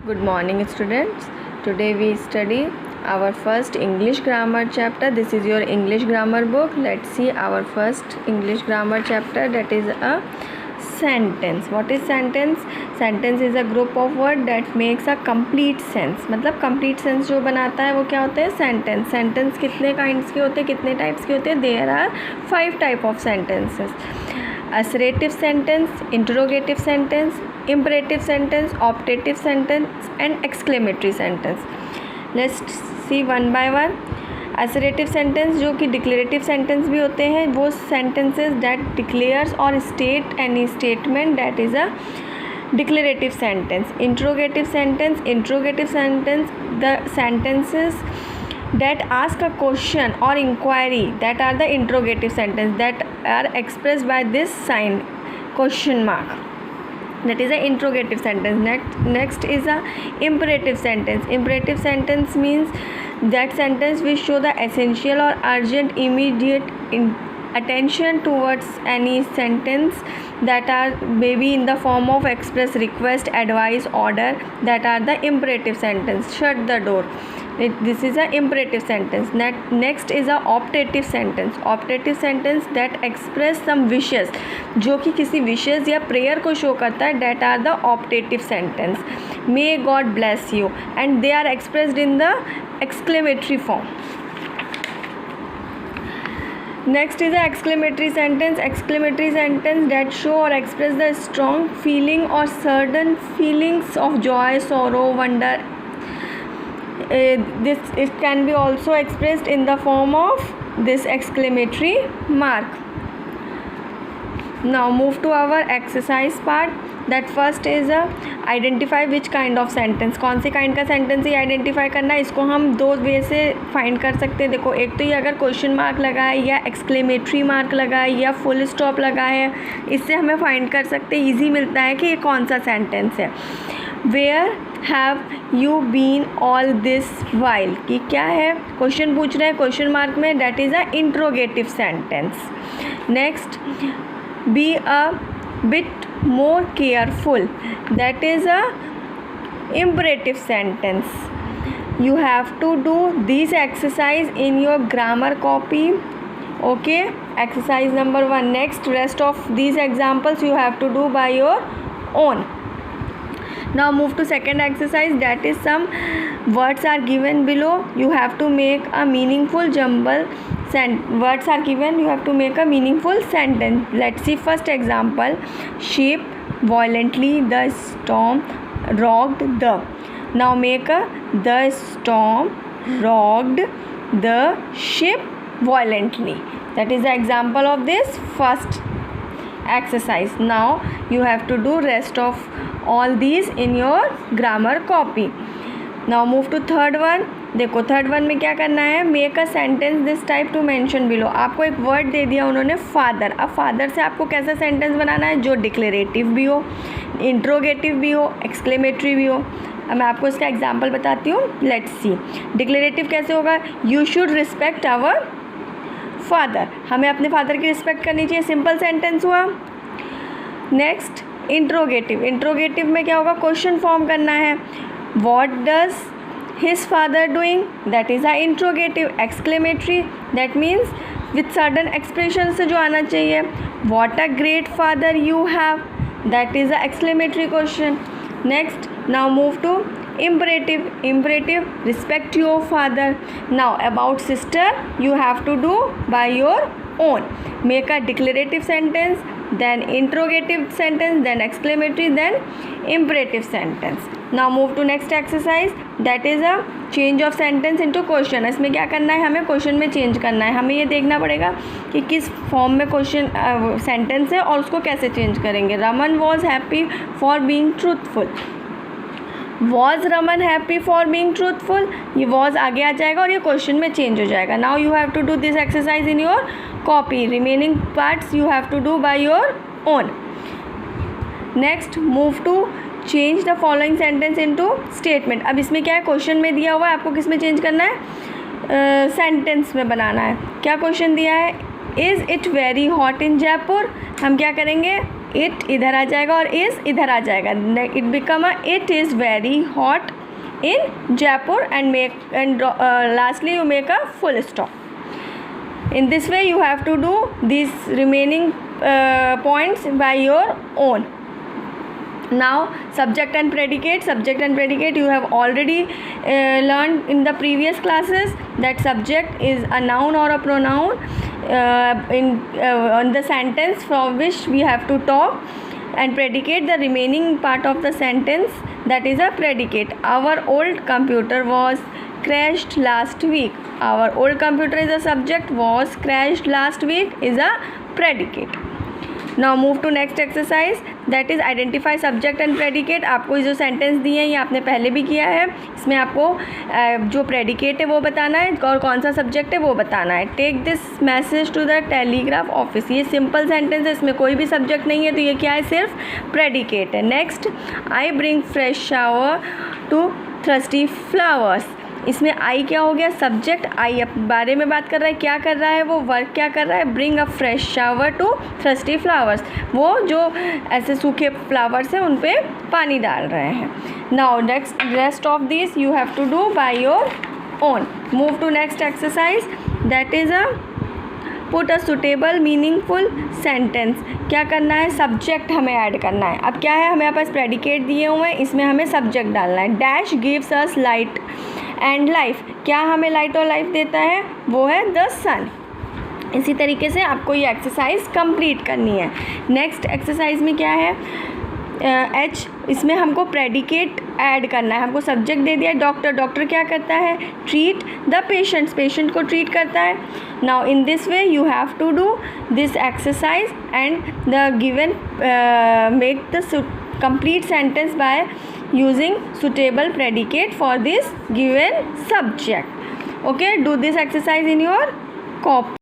Good morning, students. Today we study our first English grammar chapter. This is your English grammar book. Let's see our first English grammar chapter, that is a sentence. What is sentence? Sentence is a group of words that makes a complete sense. मतलब complete sense जो बनाता है वो क्या होता है? Sentence. Sentence कितने kinds के होते हैं, कितने types के होते हैं? There are 5 type of sentences. Assertive sentence, interrogative sentence, imperative sentence, optative sentence and exclamatory sentence. Let's see one by one. Assertive sentence जो कि declarative sentence भी होते हैं, वो sentences that declares or state any statement, that is a declarative sentence. Interrogative sentence, the sentences that ask a question or inquiry, that are the interrogative sentence, that are expressed by this sign question mark, that is a interrogative sentence. Next is a imperative sentence. Imperative sentence means that sentence which show the essential or urgent immediate attention towards any sentence, that are maybe in the form of express request, advice, order, that are the imperative sentence. Shut the door. This is a imperative sentence. Next is a optative sentence. Optative sentence that express some wishes, जो कि किसी wishes या prayer को show करता है, that are the optative sentence. May God bless you, and they are expressed in the exclamatory form. Next is the exclamatory sentence. Exclamatory sentence that show or express the strong feeling or certain feelings of joy, sorrow, wonder. It can be also expressed in the form of this exclamatory mark. Now move to our exercise part. That first is identify which kind of sentence. कौन से kind का sentence ही identify करना है, इसको हम दो वे से find कर सकते हैं. देखो, एक तो ये अगर question mark लगा है या exclamatory mark लगा है या full stop लगा है, इससे हमें find कर सकते हैं, easy मिलता है कि ये कौन सा sentence है. Where have you been all this while? कि क्या है, क्वेश्चन पूछ रहे हैं क्वेश्चन मार्क में, that is a interrogative sentence. Next, be a bit more careful, that is a imperative sentence. You have to do this exercise in your grammar copy. Okay, exercise number 1. Next, rest of these examples you have to do by your own. Now move to second exercise, that is some words are given below. You have to make a meaningful jumble. Words are given, you have to make a meaningful sentence. Let's see first example. Ship violently, the storm rocked the. Now make a the storm rocked the ship violently. That is the example of this first exercise. Now you have to do rest of all these in your grammar copy. Now move to third one. देखो third one में क्या करना है, make a sentence this type two mention below. आपको एक word दे दिया उन्होंने father. अब फादर से आपको कैसा सेंटेंस बनाना है जो डिक्लेरेटिव भी हो, इंट्रोगेटिव भी हो, एक्सक्लेमेटरी भी हो. अब मैं आपको इसका एग्जांपल बताती हूँ. Let's see. डिक्लेरेटिव कैसे होगा, you should respect our father. हमें अपने फादर की रिस्पेक्ट करनी चाहिए, सिंपल सेंटेंस हुआ. नेक्स्ट इंट्रोगेटिव में क्या होगा, क्वेश्चन फॉर्म करना है. What does his father doing, that is a interrogative. Exclamatory, that means with certain expression से जो आना चाहिए. What a great father you have, that is a exclamatory question. Next, now move to imperative, respect your father. Now about sister you have to do by your own. Make a declarative sentence, then interrogative sentence, then exclamatory, then imperative sentence. Now move to next exercise, that is a change of sentence into question. इसमें क्या करना है, हमें question में change करना है. हमें ये देखना पड़ेगा कि किस फॉर्म में क्वेश्चन सेंटेंस है और उसको कैसे चेंज करेंगे. Raman was happy for being truthful. Was Raman happy for being truthful, ये वॉज आगे आ जाएगा और ये क्वेश्चन में चेंज हो जाएगा. Now you have to do this exercise in your copy. Remaining parts you have to do by your own. Next, move to change the following sentence into statement. अब इसमें क्या है, क्वेश्चन में दिया हुआ है, आपको किस में चेंज करना है, सेंटेंस में बनाना है. क्या क्वेश्चन दिया है, is it very hot in Jaipur. हम क्या करेंगे, इट इधर आ जाएगा और इज़ इधर आ जाएगा. It become a it is very hot in Jaipur and lastly you make a full stop. In this way you have to do these remaining points by your own. Now subject and predicate you have already learned in the previous classes that subject is a noun or a pronoun on the sentence from which we have to talk, and predicate the remaining part of the sentence, that is a predicate. Our old computer was crashed last week. Our old computer is a subject, was crashed last week is a predicate. Now move to next exercise, that is identify subject and predicate. आपको जो sentence दिए हैं ये आपने पहले भी किया है. इसमें आपको जो प्रेडिकेट है वो बताना है और कौन सा सब्जेक्ट है वो बताना है. Take this message to the telegraph office. ये सिंपल सेंटेंस है, इसमें कोई भी सब्जेक्ट नहीं है, तो ये क्या है, सिर्फ प्रेडिकेट है. Next, I bring fresh shower to thirsty flowers. इसमें आई क्या हो गया, सब्जेक्ट. आई बारे में बात कर रहा है, क्या कर रहा है वो, वर्क क्या कर रहा है, bring a fresh shower to thirsty flowers. वो जो ऐसे सूखे फ्लावर्स हैं उन पे पानी डाल रहे हैं. Now next rest of this you have to do by your own. Move to next exercise, that is a put a suitable meaningful sentence. क्या करना है, सब्जेक्ट हमें ऐड करना है. अब क्या है, हमें पास प्रेडिकेट दिए हुए हैं, इसमें हमें सब्जेक्ट डालना है. Dash gives us light and life. क्या हमें लाइट और लाइफ देता है, वो है द सन. इसी तरीके से आपको ये एक्सरसाइज कंप्लीट करनी है. नेक्स्ट एक्सरसाइज में क्या है, एच, इसमें हमको प्रेडिकेट ऐड करना है. हमको सब्जेक्ट दे दिया डॉक्टर. डॉक्टर क्या करता है, ट्रीट द पेशेंट्स, पेशेंट को ट्रीट करता है. Now in this way you have to do this exercise and the given make the complete sentence by using suitable predicate for this given subject. Okay, do this exercise in your copy.